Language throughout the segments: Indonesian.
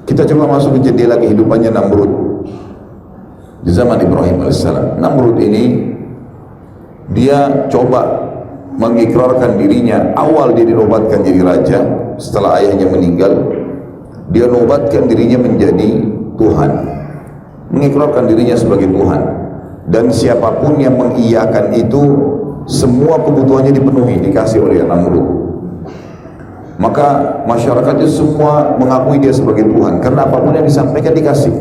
Kita coba masuk ke jendela kehidupannya Namrud di zaman Ibrahim alaihissalam. Namrud ini dia coba mengikrarkan dirinya. Awal dia dinobatkan jadi raja setelah ayahnya meninggal. Dia nobatkan dirinya menjadi Tuhan, mengikrarkan dirinya sebagai Tuhan, dan siapapun yang mengiyakan itu semua kebutuhannya dipenuhi, dikasih oleh Namrud. Maka masyarakatnya semua mengakui dia sebagai Tuhan, karena apapun yang disampaikan dikasih,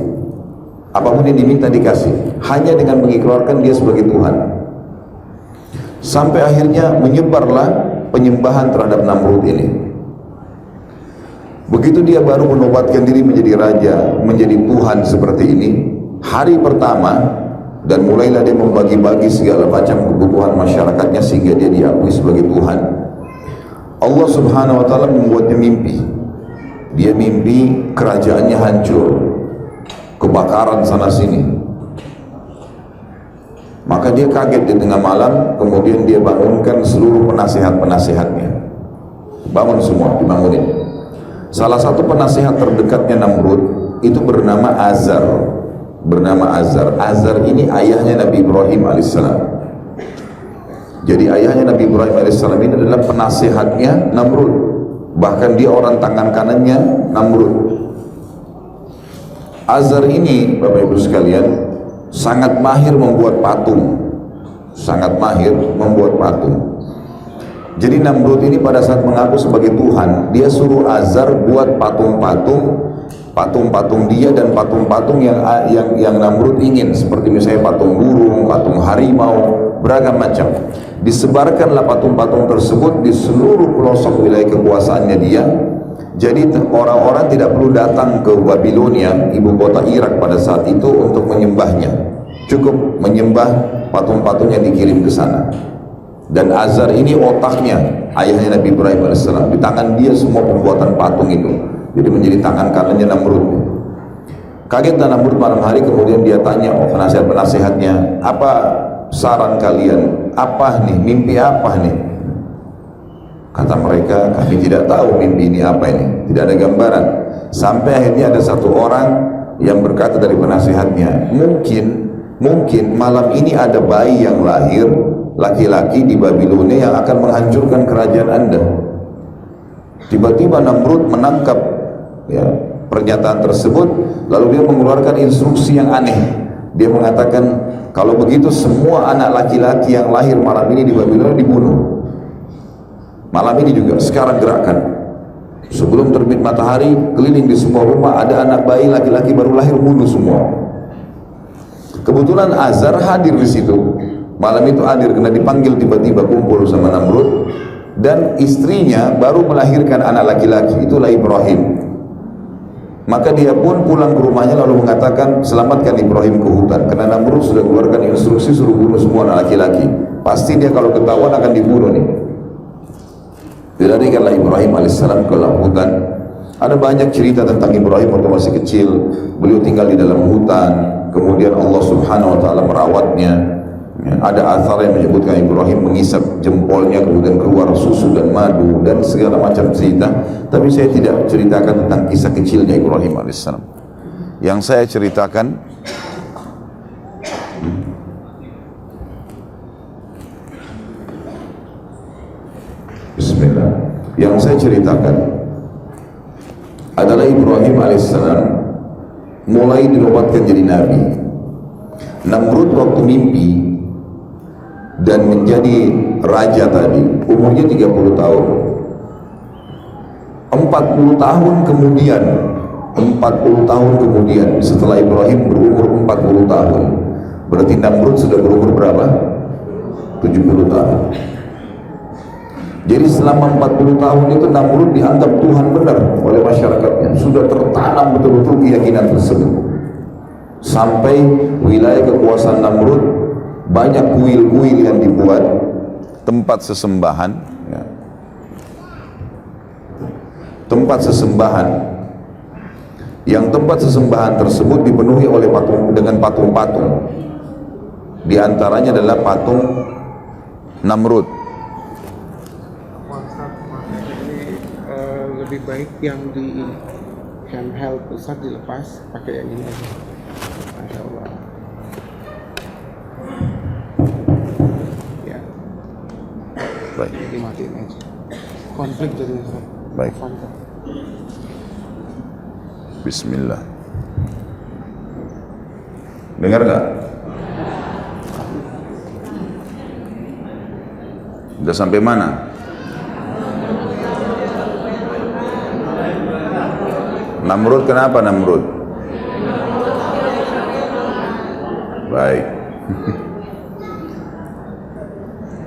apapun yang diminta dikasih, hanya dengan mengikrarkan dia sebagai Tuhan. Sampai akhirnya menyebarlah penyembahan terhadap Namrud ini. Begitu dia baru menobatkan diri menjadi raja, menjadi Tuhan seperti ini, hari pertama, dan mulailah dia membagi-bagi segala macam kebutuhan masyarakatnya sehingga dia diakui sebagai Tuhan. Allah subhanahu wa ta'ala membuatnya mimpi. Dia mimpi kerajaannya hancur, kebakaran sana sini. Maka dia kaget di tengah malam, kemudian dia bangunkan seluruh penasihat-penasihatnya. Bangun semua, dibangunin. Salah satu penasihat terdekatnya Namrud itu bernama Azar. Azar ini ayahnya Nabi Ibrahim alaihissalam. Jadi ayahnya Nabi Ibrahim alaihissalam ini adalah penasihatnya Namrud. Bahkan dia orang tangan kanannya Namrud. Azar ini, Bapak Ibu sekalian, sangat mahir membuat patung. Jadi Namrud ini pada saat mengaku sebagai Tuhan, dia suruh Azar buat patung-patung dia dan patung-patung yang Namrud ingin, seperti misalnya patung burung, patung harimau, beragam macam. Disebarkanlah patung-patung tersebut di seluruh pelosok wilayah kekuasaannya dia. Jadi orang-orang tidak perlu datang ke Babilonia, ibu kota Irak pada saat itu, untuk menyembahnya. Cukup menyembah patung-patung yang dikirim ke sana. Dan Azar ini otaknya, ayahnya Nabi Ibrahim AS. Di tangan dia semua pembuatan patung itu. Jadi menjadi tangan kanannya Namrud. Kaget Namrud malam hari, kemudian dia tanya penasihat-penasihatnya, apa saran kalian? Apa nih? Mimpi apa nih? Kata mereka, kami tidak tahu mimpi ini apa ini. Tidak ada gambaran. Sampai akhirnya ada satu orang yang berkata dari penasihatnya, mungkin malam ini ada bayi yang lahir, laki-laki di Babilonia yang akan menghancurkan kerajaan Anda. Tiba-tiba Namrud menangkap pernyataan tersebut, lalu dia mengeluarkan instruksi yang aneh. Dia mengatakan, kalau begitu semua anak laki-laki yang lahir malam ini di Babilonia dibunuh. Malam ini juga, sekarang gerakan. Sebelum terbit matahari, keliling di semua rumah, ada anak bayi laki-laki baru lahir, bunuh semua. Kebetulan Azar hadir di situ. Malam itu hadir karena dipanggil tiba-tiba kumpul sama Namrud, dan istrinya baru melahirkan anak laki-laki, itulah Ibrahim. Maka dia pun pulang ke rumahnya lalu mengatakan, selamatkan Ibrahim ke hutan, karena Namrud sudah keluarkan instruksi suruh bunuh semua anak laki-laki. Pasti dia kalau ketahuan akan dibunuh nih. Dilarikanlah Ibrahim alaihissalam ke hutan. Ada banyak cerita tentang Ibrahim waktu masih kecil. Beliau tinggal di dalam hutan, kemudian Allah subhanahu wa ta'ala merawatnya. Ada athar yang menyebutkan Ibrahim mengisap jempolnya, kemudian keluar susu dan madu dan segala macam cerita. Tapi saya tidak ceritakan tentang kisah kecilnya Ibrahim alaihissalam. Yang saya ceritakan Bismillah, yang saya ceritakan adalah Ibrahim alaihissalam mulai dinobatkan jadi nabi. Namrud waktu mimpi dan menjadi raja tadi umurnya 30 tahun. 40 tahun kemudian setelah Ibrahim berumur 40 tahun, berarti Namrud sudah berumur berapa? 70 tahun. Jadi selama 40 tahun itu Namrud dianggap Tuhan benar oleh masyarakatnya. Sudah tertanam betul-betul keyakinan tersebut. Sampai wilayah kekuasaan Namrud banyak kuil-kuil yang dibuat, tempat sesembahan, tempat sesembahan. Yang tempat sesembahan tersebut dipenuhi oleh dengan patung-patung. Di antaranya adalah patung Namrud. Jadi lebih baik yang di handheld Ustaz dilepas pakai yang ini aja. Masya Allah. Ya. Baik. Dimatiin aja. Konflik jadi Ustaz. Baik. Konflik. Bismillah. Dengar nggak? Udah sampai mana? Namrud kenapa Namrud? Baik.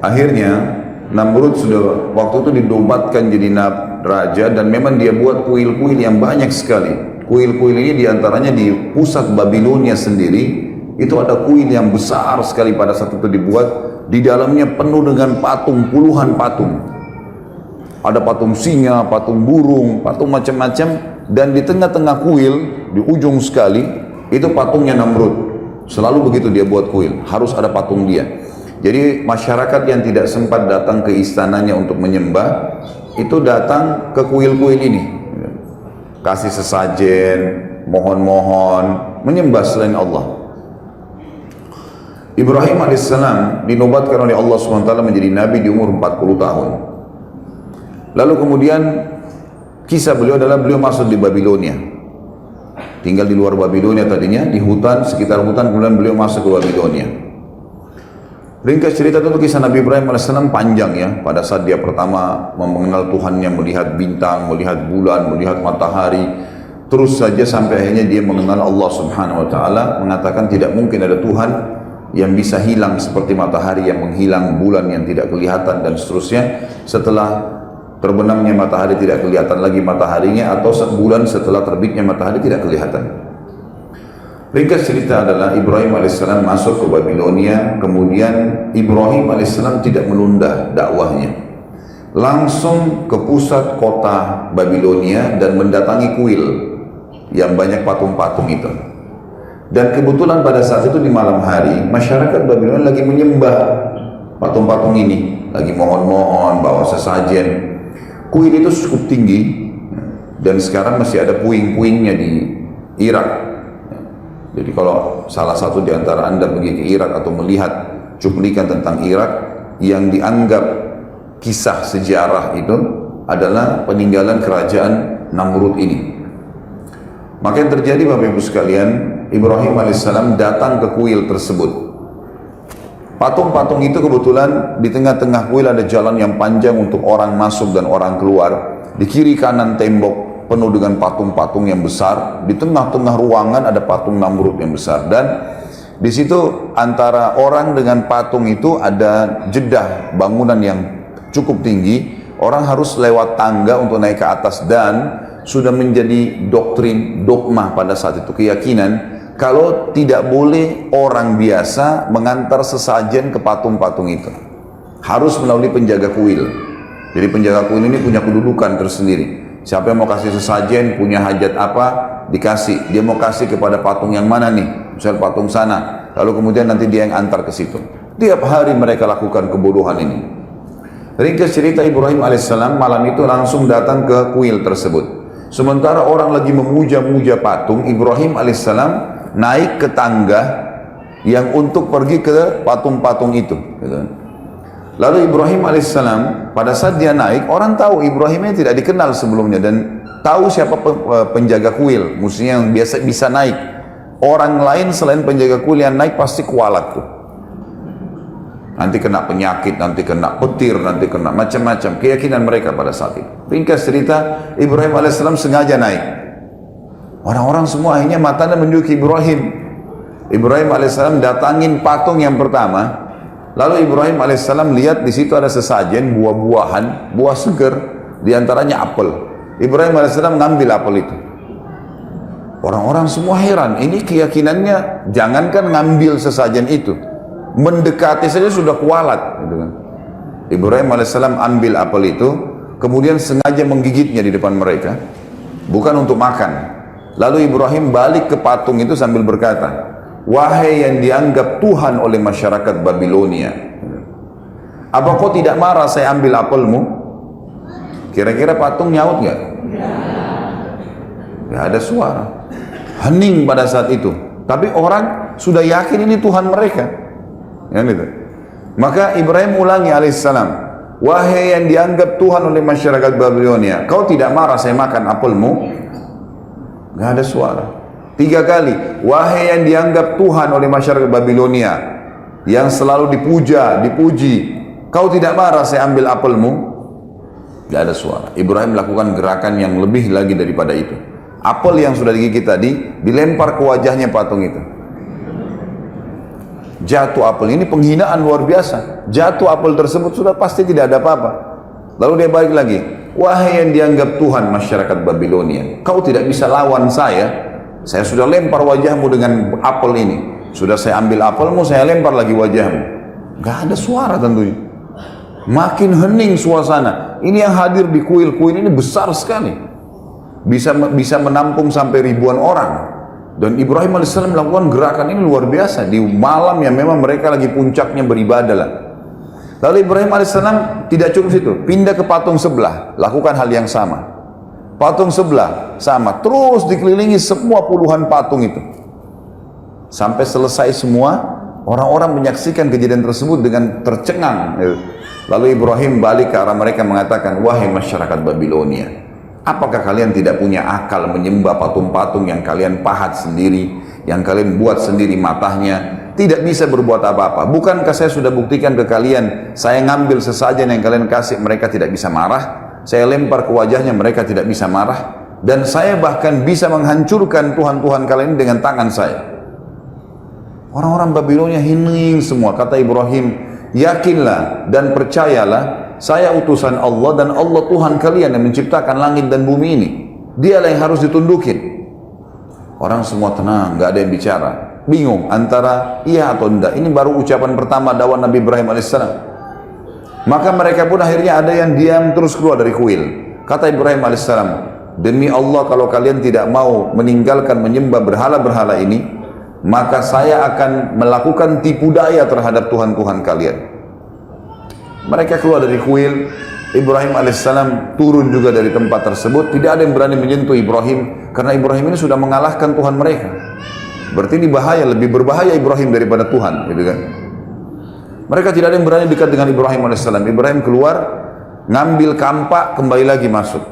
Akhirnya Namrud sudah waktu itu didobatkan jadi raja dan memang dia buat kuil-kuil yang banyak sekali. Kuil-kuil ini diantaranya di pusat Babilonia sendiri itu ada kuil yang besar sekali pada saat itu dibuat. Di dalamnya penuh dengan patung, puluhan patung. Ada patung singa, patung burung, patung macam-macam. Dan di tengah-tengah kuil, di ujung sekali, itu patungnya Namrud. Selalu begitu dia buat kuil, harus ada patung dia. Jadi masyarakat yang tidak sempat datang ke istananya untuk menyembah, itu datang ke kuil-kuil ini. Kasih sesajen, mohon-mohon, menyembah selain Allah. Ibrahim alaihissalam dinobatkan oleh Allah SWT menjadi nabi di umur 40 tahun. Lalu kemudian kisah beliau adalah beliau masuk di Babilonia. Tinggal di luar Babilonia tadinya, di hutan, sekitar hutan, kemudian beliau masuk ke Babilonia. Ringkas cerita itu kisah Nabi Ibrahim alaihissalam panjang ya. Pada saat dia pertama mengenal Tuhannya, melihat bintang, melihat bulan, melihat matahari, terus saja sampai akhirnya dia mengenal Allah Subhanahu Wa Taala, mengatakan tidak mungkin ada Tuhan yang bisa hilang seperti matahari yang menghilang, bulan yang tidak kelihatan dan seterusnya. Setelah terbenamnya matahari tidak kelihatan lagi mataharinya, atau bulan setelah terbitnya matahari tidak kelihatan. Ringkas cerita adalah Ibrahim alaihissalam masuk ke Babilonia, kemudian Ibrahim alaihissalam tidak menunda dakwahnya, langsung ke pusat kota Babilonia dan mendatangi kuil yang banyak patung-patung itu. Dan kebetulan pada saat itu di malam hari, masyarakat Babilonia lagi menyembah patung-patung ini, lagi mohon-mohon, bawa sesajen. Kuil itu cukup tinggi, dan sekarang masih ada puing-puingnya di Irak. Jadi kalau salah satu di antara Anda pergi ke Irak atau melihat cuplikan tentang Irak, yang dianggap kisah sejarah itu adalah peninggalan kerajaan Namrud ini. Maka yang terjadi Bapak Ibu sekalian, Ibrahim alaihissalam datang ke kuil tersebut. Patung-patung itu kebetulan di tengah-tengah kuil ada jalan yang panjang untuk orang masuk dan orang keluar. Di kiri kanan tembok penuh dengan patung-patung yang besar. Di tengah-tengah ruangan ada patung Namrud yang besar. Dan di situ antara orang dengan patung itu ada jedah bangunan yang cukup tinggi. Orang harus lewat tangga untuk naik ke atas, dan sudah menjadi doktrin, dogma pada saat itu, keyakinan kalau tidak boleh orang biasa mengantar sesajen ke patung-patung itu, harus melalui penjaga kuil. Jadi penjaga kuil ini punya kedudukan tersendiri. Siapa yang mau kasih sesajen, punya hajat apa, dikasih. Dia mau kasih kepada patung yang mana nih, misal patung sana, lalu kemudian nanti dia yang antar ke situ. Tiap hari mereka lakukan kebodohan ini. Ringkas cerita, Ibrahim alaihissalam malam itu langsung datang ke kuil tersebut. Sementara orang lagi memuja-muja patung, Ibrahim alaihissalam naik ke tangga yang untuk pergi ke patung-patung itu. Lalu Ibrahim alaihissalam pada saat dia naik, orang tahu Ibrahimnya tidak dikenal sebelumnya dan tahu siapa penjaga kuil, musuhnya yang biasa bisa naik. Orang lain selain penjaga kuil yang naik pasti kualat tuh. Nanti kena penyakit, nanti kena petir, nanti kena macam-macam. Keyakinan mereka pada saat itu. Ringkas cerita, Ibrahim alaihissalam sengaja naik. Orang-orang semua akhirnya matanya menuju ke Ibrahim. Ibrahim alaihissalam datangin patung yang pertama. Lalu Ibrahim alaihissalam lihat di situ ada sesajen buah-buahan, buah segar, diantaranya apel. Ibrahim alaihissalam ngambil apel itu. Orang-orang semua heran. Ini keyakinannya, jangankan ngambil sesajen itu, mendekati saja sudah kualat, gitu kan. Ibrahim alaihissalam ambil apel itu, kemudian sengaja menggigitnya di depan mereka, bukan untuk makan. Lalu Ibrahim balik ke patung itu sambil berkata, wahai yang dianggap Tuhan oleh masyarakat Babilonia, apa kau tidak marah saya ambil apelmu? Kira-kira patung nyaut nggak? Nggak ada suara. Hening pada saat itu. Tapi orang sudah yakin ini Tuhan mereka. Ya, gitu. Maka Ibrahim ulangi alaihissalam, wahai yang dianggap Tuhan oleh masyarakat Babilonia, kau tidak marah saya makan apelmu? Nggak ada suara. 3 kali, wahai yang dianggap Tuhan oleh masyarakat Babilonia, yang selalu dipuja, dipuji, kau tidak marah saya ambil apelmu? Nggak ada suara. Ibrahim melakukan gerakan yang lebih lagi daripada itu. Apel yang sudah digigit tadi dilempar ke wajahnya patung itu. Jatuh apel, ini penghinaan luar biasa. Jatuh apel tersebut sudah pasti tidak ada apa-apa. Lalu dia balik lagi, wahai yang dianggap Tuhan masyarakat Babilonia, kau tidak bisa lawan saya sudah lempar wajahmu dengan apel ini. Sudah saya ambil apelmu, saya lempar lagi wajahmu. Gak ada suara tentunya. Makin hening suasana. Ini yang hadir di kuil-kuil ini besar sekali. Bisa menampung sampai ribuan orang. Dan Ibrahim AS melakukan gerakan ini luar biasa di malam yang memang mereka lagi puncaknya beribadah lah. Lalu Ibrahim AS tidak cukup situ, pindah ke patung sebelah, lakukan hal yang sama. Patung sebelah sama, terus dikelilingi semua puluhan patung itu sampai selesai semua. Orang-orang menyaksikan kejadian tersebut dengan tercengang. Lalu Ibrahim balik ke arah mereka mengatakan, wahai masyarakat Babilonia, apakah kalian tidak punya akal menyembah patung-patung yang kalian pahat sendiri, yang kalian buat sendiri matanya, tidak bisa berbuat apa-apa? Bukankah saya sudah buktikan ke kalian, saya ngambil sesajen yang kalian kasih, mereka tidak bisa marah, saya lempar ke wajahnya, mereka tidak bisa marah, dan saya bahkan bisa menghancurkan Tuhan-Tuhan kalian dengan tangan saya. Orang-orang Babilonia hening semua. Kata Ibrahim, yakinlah dan percayalah, saya utusan Allah dan Allah Tuhan kalian yang menciptakan langit dan bumi ini. Dialah yang harus ditundukin. Orang semua tenang, nggak ada yang bicara. Bingung antara iya atau tidak. Ini baru ucapan pertama dakwah Nabi Ibrahim alaihissalam. Maka mereka pun akhirnya ada yang diam terus keluar dari kuil. Kata Ibrahim alaihissalam, demi Allah kalau kalian tidak mau meninggalkan menyembah berhala-berhala ini, maka saya akan melakukan tipu daya terhadap Tuhan-Tuhan kalian. Mereka keluar dari kuil. Ibrahim alaihissalam turun juga dari tempat tersebut. Tidak ada yang berani menyentuh Ibrahim, karena Ibrahim ini sudah mengalahkan Tuhan mereka. Berarti ini bahaya, lebih berbahaya Ibrahim daripada Tuhan, gitu kan? Mereka tidak ada yang berani dekat dengan Ibrahim alaihissalam. Ibrahim keluar, ngambil kampak, kembali lagi masuk.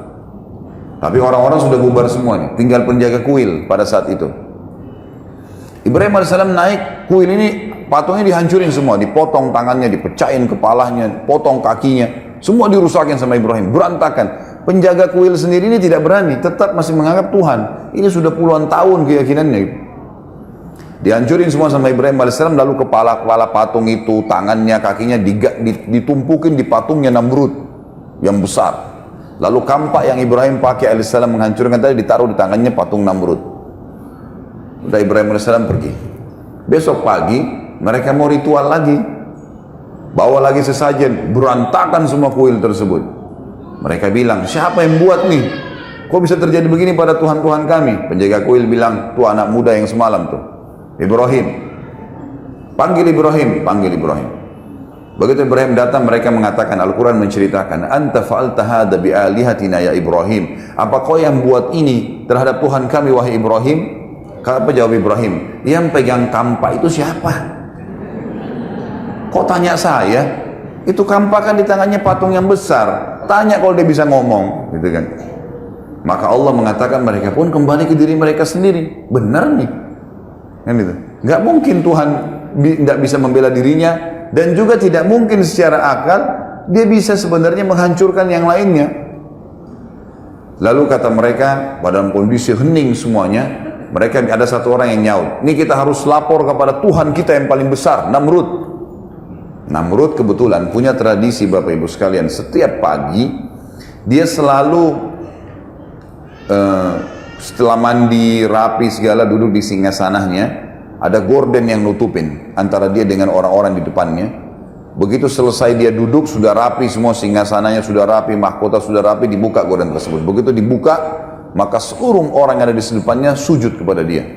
Tapi orang-orang sudah bubar semua nih, tinggal penjaga kuil pada saat itu. Ibrahim AS naik kuil ini, patungnya dihancurin semua, dipotong tangannya, dipecahin kepalanya, potong kakinya, semua dirusakin sama Ibrahim, berantakan. Penjaga kuil sendiri ini tidak berani, tetap masih menganggap Tuhan. Ini sudah puluhan tahun keyakinannya. Dihancurin semua sama Ibrahim AS, lalu kepala-kepala patung itu, tangannya, kakinya ditumpukin di patungnya Namrud yang besar. Lalu kampak yang Ibrahim pakai AS menghancurkan tadi ditaruh di tangannya patung Namrud. Udah Ibrahim AS pergi. Besok pagi mereka mau ritual lagi, bawa lagi sesajen, berantakan semua kuil tersebut. Mereka bilang, siapa yang buat nih? Kok bisa terjadi begini pada Tuhan-Tuhan kami? Penjaga kuil bilang, tuh anak muda yang semalam tuh, Ibrahim. Panggil Ibrahim, panggil Ibrahim. Begitu Ibrahim datang, mereka mengatakan, Al-Quran menceritakan, anta fa'alta hadha bi'alihatina ya Ibrahim. Apa kau yang buat ini terhadap Tuhan kami wahai Ibrahim? Apa jawab Ibrahim? Yang pegang kampak itu siapa? Kok tanya saya? Itu kampak kan di tangannya patung yang besar. Tanya kalau dia bisa ngomong, gitu kan? Maka Allah mengatakan mereka pun kembali ke diri mereka sendiri. Benar nih, kan gitu. Nggak mungkin Tuhan tidak bisa membela dirinya, dan juga tidak mungkin secara akal dia bisa sebenarnya menghancurkan yang lainnya. Lalu kata mereka, pada kondisi hening semuanya. Mereka ada satu orang yang nyaut, ini kita harus lapor kepada Tuhan kita yang paling besar, Namrud. Namrud kebetulan punya tradisi Bapak Ibu sekalian, setiap pagi dia selalu setelah mandi rapi segala duduk di singgasananya, ada gorden yang nutupin antara dia dengan orang-orang di depannya. Begitu selesai dia duduk, sudah rapi semua, singgasananya sudah rapi, mahkota sudah rapi, dibuka gorden tersebut. Begitu dibuka, maka seluruh orang yang ada di depannya sujud kepada dia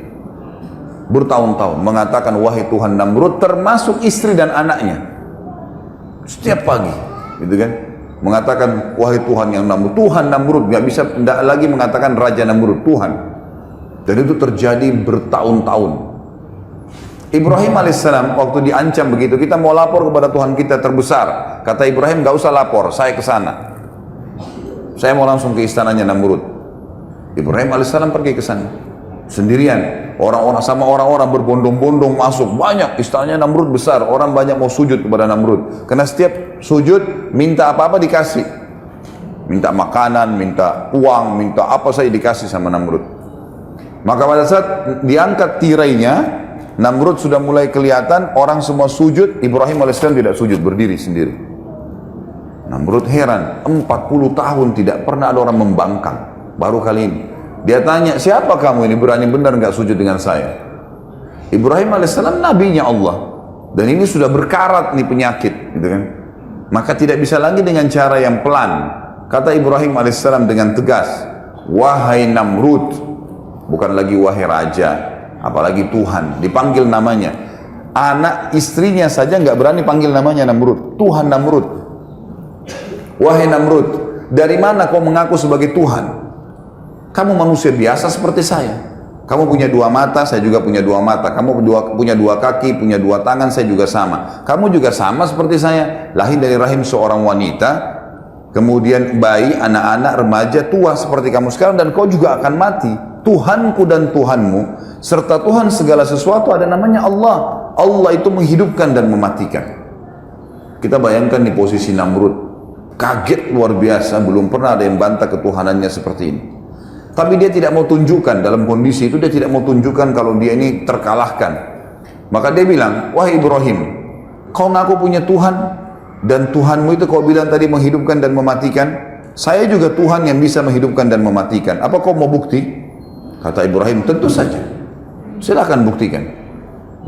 bertahun-tahun, mengatakan wahai Tuhan Namrud, termasuk istri dan anaknya, setiap pagi, gitu kan? mengatakan wahai Tuhan yang Namrud, Tuhan Namrud, nggak bisa tidak lagi mengatakan Raja Namrud, Tuhan. Dan itu terjadi bertahun-tahun. Ibrahim alaihissalam waktu diancam begitu, kita mau lapor kepada Tuhan kita terbesar, kata Ibrahim, nggak usah lapor, saya ke sana, saya mau langsung ke istananya Namrud. Ibrahim alaihissalam pergi ke sana sendirian, orang-orang berbondong-bondong masuk, banyak istananya Namrud besar, orang banyak mau sujud kepada Namrud, karena setiap sujud minta apa-apa dikasih, minta makanan, minta uang, minta apa saja dikasih sama Namrud. Maka pada saat diangkat tirainya, Namrud sudah mulai kelihatan, orang semua sujud, Ibrahim alaihissalam tidak sujud, berdiri sendiri. Namrud heran, 40 tahun tidak pernah ada orang membangkang, baru kali ini. Dia tanya, siapa kamu ini berani benar nggak sujud dengan saya? Ibrahim alaihissalam nabinya Allah, dan ini sudah berkarat nih penyakit, gitu kan? Maka tidak bisa lagi dengan cara yang pelan. Kata Ibrahim alaihissalam dengan tegas, wahai Namrud, bukan lagi wahai raja, apalagi Tuhan, dipanggil namanya. Anak istrinya saja nggak berani panggil namanya Namrud, Tuhan Namrud. Wahai Namrud, dari mana kau mengaku sebagai Tuhan? Kamu manusia biasa seperti saya. Kamu punya dua mata, saya juga punya dua mata. Kamu punya dua kaki, punya dua tangan, saya juga sama. Kamu juga sama seperti saya, lahir dari rahim seorang wanita, kemudian bayi, anak-anak, remaja, tua seperti kamu sekarang, dan kau juga akan mati. Tuhanku dan Tuhanmu, serta Tuhan segala sesuatu ada namanya Allah. Allah itu menghidupkan dan mematikan. Kita bayangkan di posisi Namrud, kaget luar biasa, belum pernah ada yang bantah ketuhanannya seperti ini. Tapi dia tidak mau tunjukkan, dalam kondisi itu dia tidak mau tunjukkan kalau dia ini terkalahkan. Maka dia bilang, wahai Ibrahim, kau ngaku punya Tuhan, dan Tuhanmu itu kau bilang tadi menghidupkan dan mematikan. Saya juga Tuhan yang bisa menghidupkan dan mematikan. Apa kau mau bukti? Kata Ibrahim, tentu saja, silakan buktikan.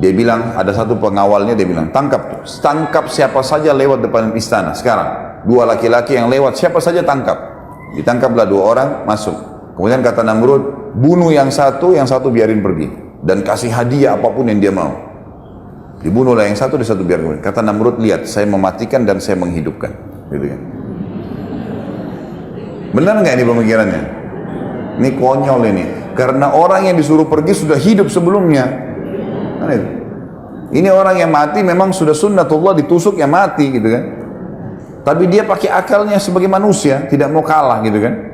Dia bilang, ada satu pengawalnya, dia bilang, tangkap siapa saja lewat depan istana sekarang. Dua laki-laki yang lewat, siapa saja tangkap. Ditangkaplah dua orang, masuk. Kemudian kata Namrud, bunuh yang satu biarin pergi, dan kasih hadiah apapun yang dia mau. Dibunuhlah yang satu biarin pergi. Kata Namrud, lihat, saya mematikan dan saya menghidupkan, gitu kan. Benar nggak ini pemikirannya? Ini konyol ini, karena orang yang disuruh pergi sudah hidup sebelumnya. Ini orang yang mati memang sudah sunnatullah, ditusuk ya mati, gitu kan. Tapi dia pakai akalnya sebagai manusia, tidak mau kalah, gitu kan.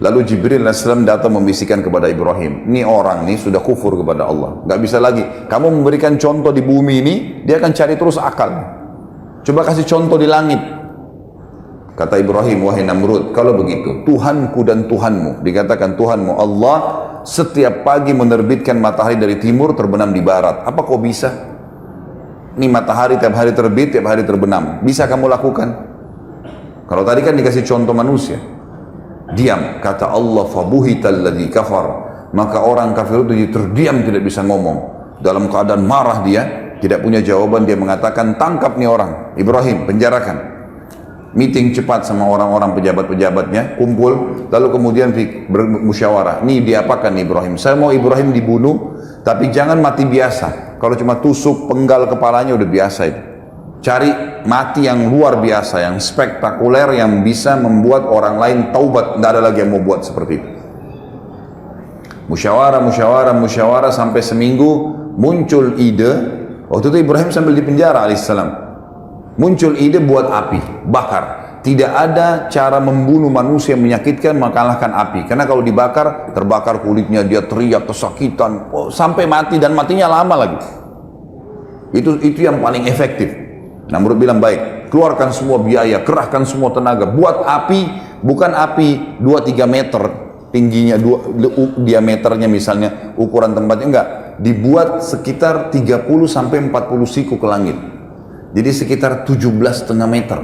Lalu Jibril AS datang membisikkan kepada Ibrahim, ini orang ini sudah kufur kepada Allah, nggak bisa lagi. Kamu memberikan contoh di bumi ini, dia akan cari terus akal. Coba kasih contoh di langit. Kata Ibrahim, wahai Namrud, kalau begitu, Tuhanku dan Tuhanmu, dikatakan Tuhanmu Allah, setiap pagi menerbitkan matahari dari timur, terbenam di barat. Apa kau bisa? Ini matahari tiap hari terbit, tiap hari terbenam. Bisa kamu lakukan? Kalau tadi kan dikasih contoh manusia. Diam, kata Allah, fabuhital ladzi kafar, maka orang kafir itu terdiam, tidak bisa ngomong. Dalam keadaan marah dia, tidak punya jawaban, dia mengatakan, tangkap nih orang, Ibrahim, penjarakan. Meeting cepat sama orang-orang pejabat-pejabatnya, kumpul, lalu kemudian bermusyawarah. Nih diapakan Ibrahim? Saya mau Ibrahim dibunuh, tapi jangan mati biasa. Kalau cuma tusuk penggal kepalanya udah biasa itu. Cari mati yang luar biasa, yang spektakuler, yang bisa membuat orang lain taubat. Tidak ada lagi yang mau buat seperti itu. Musyawarah sampai seminggu muncul ide. Waktu itu Ibrahim sambil di penjara alaihissalam. Muncul ide buat api, bakar. Tidak ada cara membunuh manusia yang menyakitkan mengalahkan api. Karena kalau dibakar, terbakar kulitnya, dia teriak kesakitan, sampai mati, dan matinya lama lagi. Itu yang paling efektif. Namrud bilang, baik, keluarkan semua biaya, kerahkan semua tenaga, buat api, bukan api 2-3 meter tingginya, diameternya misalnya, ukuran tempatnya, enggak, dibuat sekitar 30-40 siku ke langit. Jadi sekitar 17,5 meter.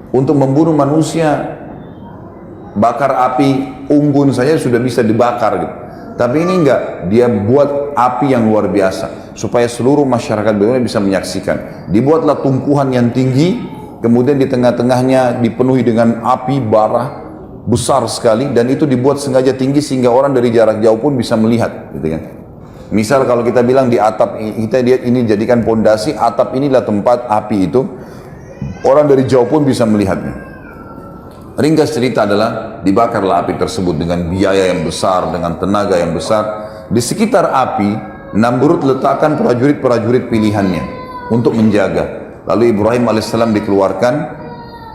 Untuk membunuh manusia, bakar api unggun saja sudah bisa dibakar gitu. Tapi ini enggak, dia buat api yang luar biasa supaya seluruh masyarakat dunia bisa menyaksikan. Dibuatlah tumpuhan yang tinggi, kemudian di tengah-tengahnya dipenuhi dengan api bara besar sekali, dan itu dibuat sengaja tinggi sehingga orang dari jarak jauh pun bisa melihat, gitu kan. Misal kalau kita bilang di atap, kita lihat ini jadikan pondasi, atap inilah tempat api itu. Orang dari jauh pun bisa melihatnya. Ringkas cerita adalah dibakarlah api tersebut dengan biaya yang besar, dengan tenaga yang besar. Di sekitar api, Namrud letakkan prajurit-prajurit pilihannya untuk menjaga. Lalu Ibrahim alaihissalam dikeluarkan,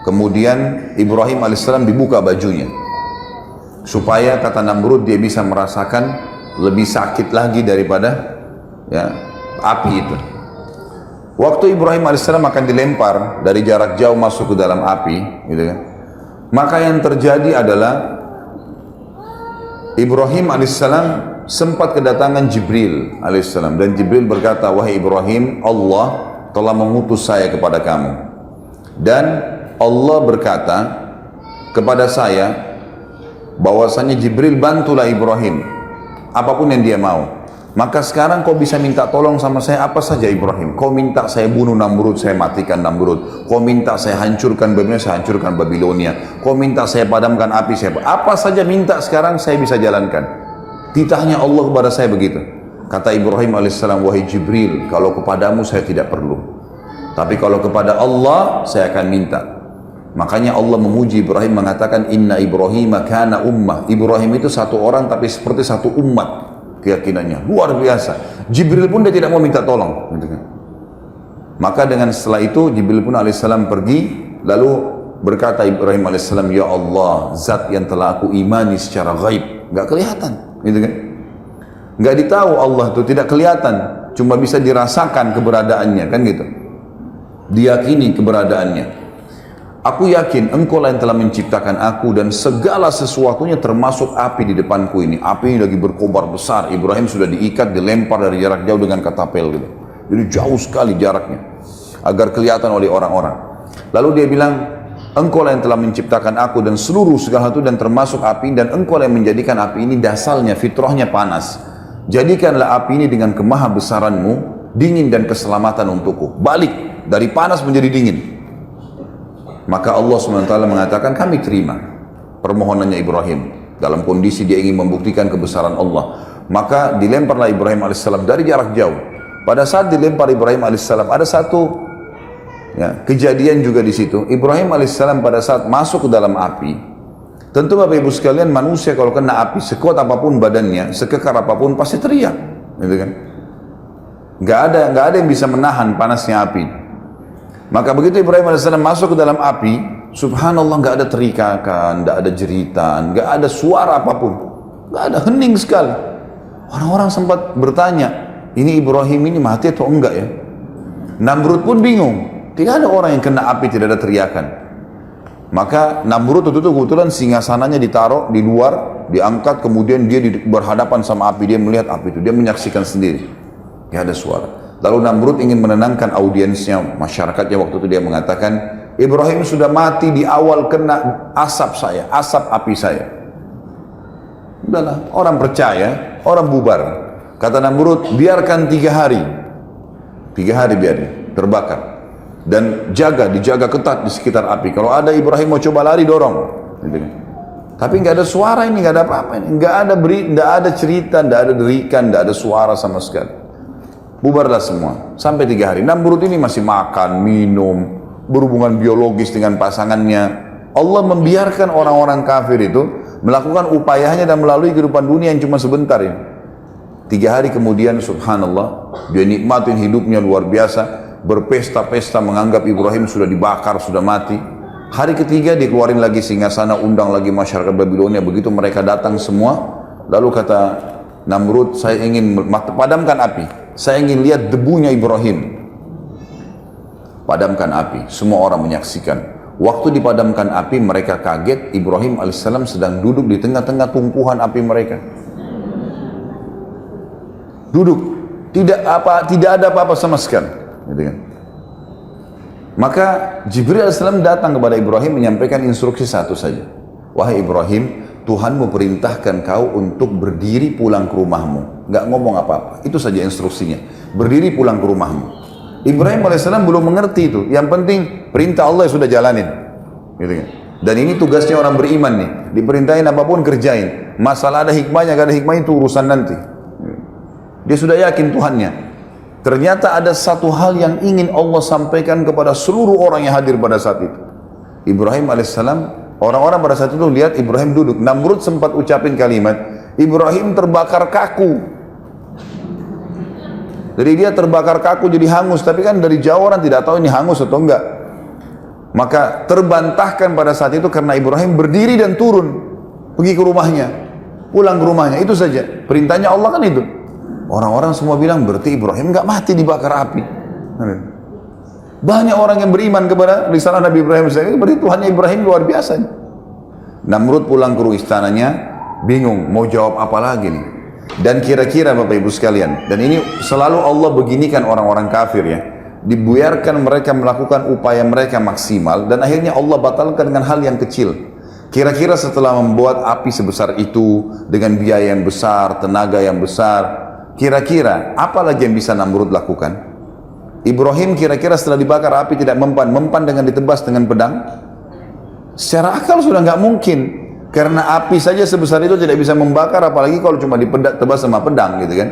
kemudian Ibrahim alaihissalam dibuka bajunya. Supaya kata Namrud dia bisa merasakan lebih sakit lagi daripada ya, api itu. Waktu Ibrahim alaihissalam akan dilempar dari jarak jauh masuk ke dalam api, gitu kan? Maka yang terjadi adalah Ibrahim alaihissalam sempat kedatangan Jibril alaihissalam, dan Jibril berkata, wahai Ibrahim, Allah telah mengutus saya kepada kamu, dan Allah berkata kepada saya bahwasanya Jibril bantulah Ibrahim apapun yang dia mau. Maka sekarang kau bisa minta tolong sama saya apa saja Ibrahim. Kau minta saya bunuh Namrud, saya matikan Namrud. Kau minta saya hancurkan Babilonia, saya hancurkan Babilonia. Kau minta saya padamkan api, saya apa saja minta sekarang saya bisa jalankan. Titahnya Allah kepada saya begitu. Kata Ibrahim alaihissalam, wahai Jibril, kalau kepadamu saya tidak perlu, tapi kalau kepada Allah saya akan minta. Makanya Allah memuji Ibrahim mengatakan, Inna Ibrahim kana ummah. Ibrahim itu satu orang tapi seperti satu umat. Keyakinannya luar biasa. Jibril pun dia tidak mau minta tolong, gitu kan. Maka dengan setelah itu Jibril pun alaihissalam pergi, lalu berkata Ibrahim alaihissalam, ya Allah, zat yang telah aku imani secara gaib, nggak kelihatan, gitu kan. Nggak ditahu Allah itu, tidak kelihatan, cuma bisa dirasakan keberadaannya, kan gitu. Diyakini keberadaannya. Aku yakin engkau lah yang telah menciptakan aku dan segala sesuatunya termasuk api di depanku ini. Api ini lagi berkobar besar. Ibrahim sudah diikat, dilempar dari jarak jauh dengan katapel gitu. Jadi jauh sekali jaraknya agar kelihatan oleh orang-orang. Lalu dia bilang, engkau lah yang telah menciptakan aku dan seluruh segala itu dan termasuk api, dan engkau lah yang menjadikan api ini dasarnya, fitrahnya panas. Jadikanlah api ini dengan kemahabesaranmu dingin dan keselamatan untukku. Balik dari panas menjadi dingin. Maka Allah SWT mengatakan, kami terima permohonannya Ibrahim. Dalam kondisi dia ingin membuktikan kebesaran Allah. Maka dilemparlah Ibrahim AS dari jarak jauh. Pada saat dilempar Ibrahim AS, ada satu ya, kejadian juga di situ. Ibrahim AS pada saat masuk ke dalam api, tentu Bapak Ibu sekalian, manusia kalau kena api, sekuat apapun badannya, sekekar apapun, pasti teriak. Gitu kan? Gak ada yang bisa menahan panasnya api. Maka begitu Ibrahim AS masuk ke dalam api, subhanallah, gak ada teriakan, gak ada jeritan, gak ada suara apapun, gak ada, hening sekali. Orang-orang sempat bertanya, ini Ibrahim ini mati atau enggak ya? Namrud pun bingung, tidak ada orang yang kena api, tidak ada teriakan. Maka Namrud itu kebetulan singgasananya ditaruh di luar, diangkat, kemudian dia berhadapan sama api, dia melihat api itu, dia menyaksikan sendiri, gak ada suara. Lalu Namrud ingin menenangkan audiensnya, masyarakatnya. Waktu itu dia mengatakan, Ibrahim sudah mati di awal kena asap saya, asap api saya. Udahlah, orang percaya, orang bubar. Kata Namrud, biarkan 3 hari. 3 hari biarin, terbakar. Dan dijaga ketat di sekitar api. Kalau ada Ibrahim mau coba lari, dorong. Tapi nggak ada suara ini, nggak ada apa-apa ini. Nggak ada cerita, nggak ada derikan, nggak ada suara sama sekali. Bubarlah semua, sampai 3 hari. Namrud ini masih makan, minum, berhubungan biologis dengan pasangannya. Allah membiarkan orang-orang kafir itu melakukan upayanya dan melalui kehidupan dunia yang cuma sebentar ini. 3 hari kemudian, subhanallah, dia nikmatin hidupnya luar biasa, berpesta-pesta menganggap Ibrahim sudah dibakar, sudah mati. Hari ketiga dikeluarin lagi singgasana, undang lagi masyarakat Babilonia. Begitu mereka datang semua, lalu kata Namrud, saya ingin padamkan api. Saya ingin lihat debunya Ibrahim. Padamkan api. Semua orang menyaksikan. Waktu dipadamkan api, mereka kaget. Ibrahim alaihissalam sedang duduk di tengah-tengah tumpuhan api mereka. Duduk. Tidak ada apa-apa sama sekali. Gitu kan? Maka Jibril alaihissalam datang kepada Ibrahim menyampaikan instruksi satu saja. Wahai Ibrahim, Tuhanmu perintahkan kau untuk berdiri pulang ke rumahmu. Nggak ngomong apa-apa. Itu saja instruksinya. Berdiri pulang ke rumahmu. Ibrahim AS belum mengerti itu. Yang penting perintah Allah sudah jalanin. Gitu kan? Dan ini tugasnya orang beriman nih. Diperintahin apapun kerjain. Masalah ada hikmahnya, gak ada hikmahnya itu urusan nanti. Dia sudah yakin Tuhannya. Ternyata ada satu hal yang ingin Allah sampaikan kepada seluruh orang yang hadir pada saat itu. Ibrahim alaihissalam, orang-orang pada saat itu lihat Ibrahim duduk. Namrud sempat ucapin kalimat, Ibrahim terbakar kaku. Jadi dia terbakar kaku jadi hangus, tapi kan dari jauh orang tidak tahu ini hangus atau enggak. Maka terbantahkan pada saat itu karena Ibrahim berdiri dan turun, pergi ke rumahnya, pulang ke rumahnya, itu saja. Perintahnya Allah kan itu. Orang-orang semua bilang berarti Ibrahim enggak mati dibakar api. Banyak orang yang beriman kepada risalah Nabi Ibrahim. Berarti Tuhannya Ibrahim luar biasa. Namrud pulang ke istananya, bingung mau jawab apa lagi nih. Dan kira-kira Bapak Ibu sekalian, dan ini selalu Allah beginikan orang-orang kafir ya, dibiarkan mereka melakukan upaya mereka maksimal, dan akhirnya Allah batalkan dengan hal yang kecil. Kira-kira setelah membuat api sebesar itu dengan biaya yang besar, tenaga yang besar, kira-kira apa lagi yang bisa Namrud lakukan? Ibrahim kira-kira setelah dibakar api tidak mempan dengan ditebas dengan pedang? Secara akal sudah nggak mungkin, karena api saja sebesar itu tidak bisa membakar, apalagi kalau cuma ditebas sama pedang gitu kan.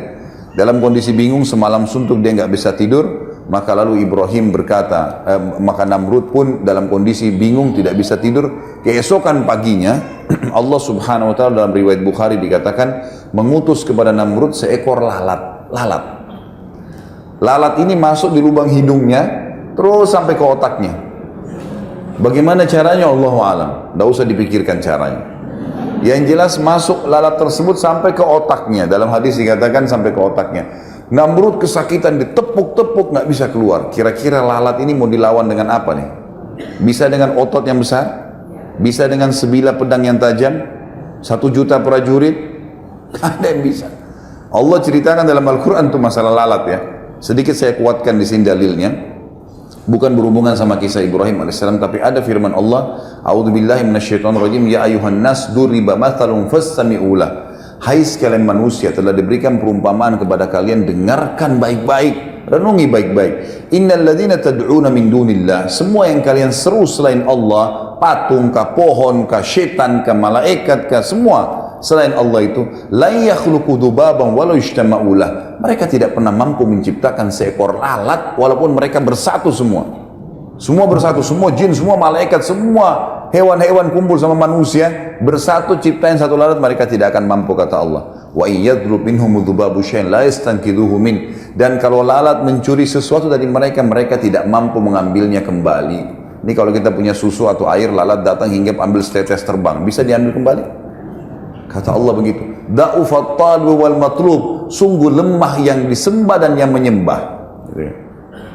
Dalam kondisi bingung semalam suntuk dia nggak bisa tidur, maka lalu Ibrahim berkata, maka Namrud pun dalam kondisi bingung tidak bisa tidur. Keesokan paginya Allah subhanahu wa ta'ala dalam riwayat Bukhari dikatakan mengutus kepada Namrud seekor lalat. Lalat ini masuk di lubang hidungnya terus sampai ke otaknya. Bagaimana caranya Allahu a'lam, tidak usah dipikirkan caranya. Yang jelas masuk lalat tersebut sampai ke otaknya. Dalam hadis dikatakan sampai ke otaknya. Namrud kesakitan, ditepuk-tepuk nggak bisa keluar. Kira-kira lalat ini mau dilawan dengan apa nih? Bisa dengan otot yang besar? Bisa dengan sebilah pedang yang tajam? 1 juta prajurit? Ada yang bisa. Allah ceritakan dalam Al-Quran itu masalah lalat ya. Sedikit saya kuatkan di sini dalilnya. Bukan berhubungan sama kisah Ibrahim alaihissalam, tapi ada firman Allah, A'udzubillahi minasyaitonirrajim, ya ayuhan nas duriba mathalun fastami'ulah. Hai sekalian manusia, telah diberikan perumpamaan kepada kalian, dengarkan baik-baik, renungi baik-baik. Innal ladzina tad'una min dunillah, semua yang kalian seru selain Allah, patung kah, pohon kah, setan kah, malaikat kah, semua selain Allah itu, la yakhluqu dzubaban walau ijtama'ulah. Mereka tidak pernah mampu menciptakan seekor lalat walaupun mereka bersatu semua. Semua bersatu, semua jin, semua malaikat, semua hewan-hewan kumpul sama manusia bersatu ciptain satu lalat, mereka tidak akan mampu, kata Allah. Wa iyyadlub minhum dzubabu syai'an la yastanqidhuhu min. Dan kalau lalat mencuri sesuatu dari mereka, mereka tidak mampu mengambilnya kembali. Ini kalau kita punya susu atau air, lalat datang hingga ambil setetes terbang, bisa diambil kembali? Kata Allah begitu. Da'ufat talib wal matlub, sungguh lemah yang disembah dan yang menyembah.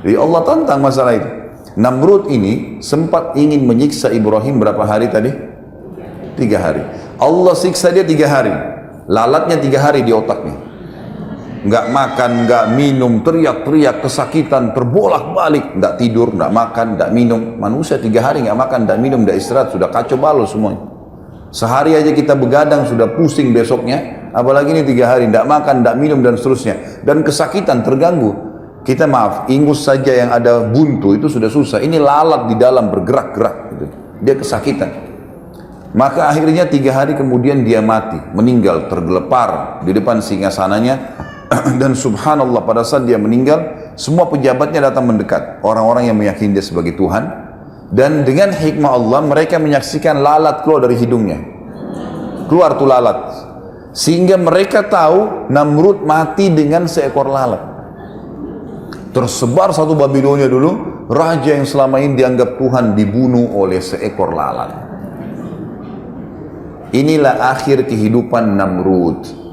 Jadi Allah tantang masalah itu. Namrud ini sempat ingin menyiksa Ibrahim berapa hari tadi? 3 hari. Allah siksa dia 3 hari. Lalatnya 3 hari di otaknya. Nggak makan, nggak minum, teriak-teriak, kesakitan, terbolak-balik, nggak tidur, nggak makan, nggak minum. Manusia 3 hari nggak makan, nggak minum, nggak istirahat, sudah kacau balau semuanya. Sehari aja kita begadang sudah pusing besoknya, apalagi ini 3 hari nggak makan, nggak minum dan seterusnya, dan kesakitan, terganggu. Kita maaf, ingus saja yang ada buntu itu sudah susah. Ini lalat di dalam bergerak-gerak, gitu. Dia kesakitan. Maka akhirnya 3 hari kemudian dia mati, meninggal tergelepar di depan singgasananya. Dan subhanallah, pada saat dia meninggal, semua pejabatnya datang mendekat, orang-orang yang meyakini dia sebagai Tuhan. Dan dengan hikmah Allah, mereka menyaksikan lalat keluar dari hidungnya. Keluar tuh lalat. Sehingga mereka tahu Namrud mati dengan seekor lalat. Tersebar satu Babilonia dulu, raja yang selama ini dianggap Tuhan dibunuh oleh seekor lalat. Inilah akhir kehidupan Namrud.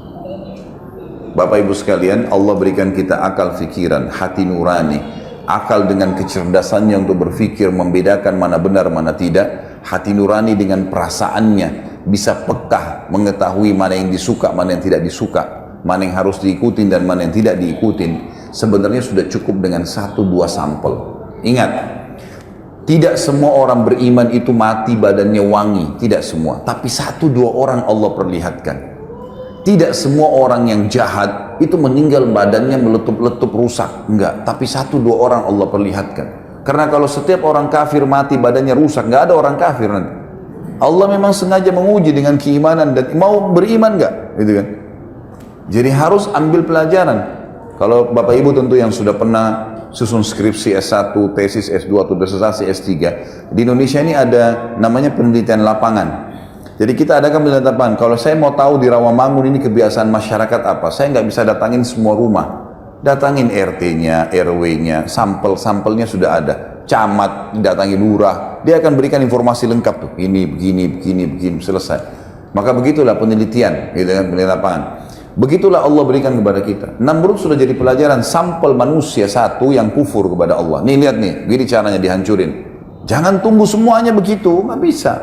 Bapak Ibu sekalian, Allah berikan kita akal fikiran, hati nurani, akal dengan kecerdasannya untuk berfikir, membedakan mana benar, mana tidak. Hati nurani dengan perasaannya, bisa pekah, mengetahui mana yang disuka, mana yang tidak disuka, mana yang harus diikutin dan mana yang tidak diikutin. Sebenarnya sudah cukup dengan 1-2 sampel. Ingat, tidak semua orang beriman itu mati badannya wangi, tidak semua. Tapi 1-2 orang Allah perlihatkan. Tidak semua orang yang jahat itu meninggal badannya meletup-letup rusak, enggak. Tapi 1-2 orang Allah perlihatkan. Karena kalau setiap orang kafir mati badannya rusak, enggak ada orang kafir nanti. Allah memang sengaja menguji dengan keimanan dan mau beriman enggak, gitu kan? Jadi harus ambil pelajaran. Kalau Bapak Ibu tentu yang sudah pernah susun skripsi S1, tesis S2 atau disertasi S3, di Indonesia ini ada namanya penelitian lapangan. Jadi kita adakan penelitian lapangan. Kalau saya mau tahu di Rawamangun ini kebiasaan masyarakat apa, saya nggak bisa datangin semua rumah. Datangin RT-nya, RW-nya, sampel-sampelnya sudah ada. Camat, datangi lurah, dia akan berikan informasi lengkap tuh. Ini, begini, selesai. Maka begitulah penelitian, gitu kan, penelitian lapangan. Begitulah Allah berikan kepada kita. Namrud sudah jadi pelajaran sampel manusia satu yang kufur kepada Allah. Nih lihat nih, begini caranya dihancurin. Jangan tunggu semuanya begitu, nggak bisa.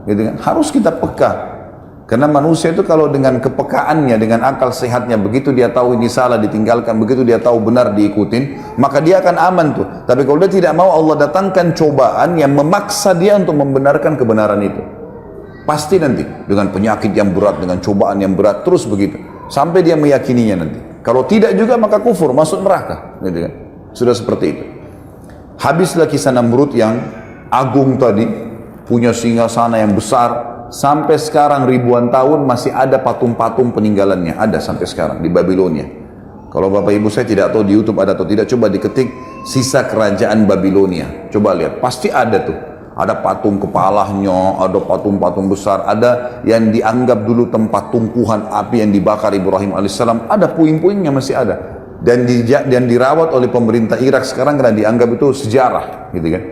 Gitu kan? Harus kita peka. Karena manusia itu kalau dengan kepekaannya, dengan akal sehatnya, begitu dia tahu ini salah ditinggalkan, begitu dia tahu benar diikutin, maka dia akan aman tuh. Tapi kalau dia tidak mau, Allah datangkan cobaan yang memaksa dia untuk membenarkan kebenaran itu. Pasti nanti dengan penyakit yang berat, dengan cobaan yang berat, terus begitu. Sampai dia meyakininya nanti. Kalau tidak juga maka kufur, masuk neraka. Gitu kan? Sudah seperti itu. Habislah kisah Namrud yang agung tadi, punya singgasana yang besar. Sampai sekarang ribuan tahun masih ada patung-patung peninggalannya. Ada sampai sekarang di Babilonia. Kalau Bapak Ibu saya tidak tahu di YouTube ada atau tidak, coba diketik sisa kerajaan Babilonia. Coba lihat, pasti ada tuh. Ada patung kepalanya, ada patung-patung besar, ada yang dianggap dulu tempat tungkuhan api yang dibakar Ibrahim alaihissalam, ada puing-puingnya masih ada. Dan dirawat oleh pemerintah Irak sekarang karena dianggap itu sejarah, gitu kan.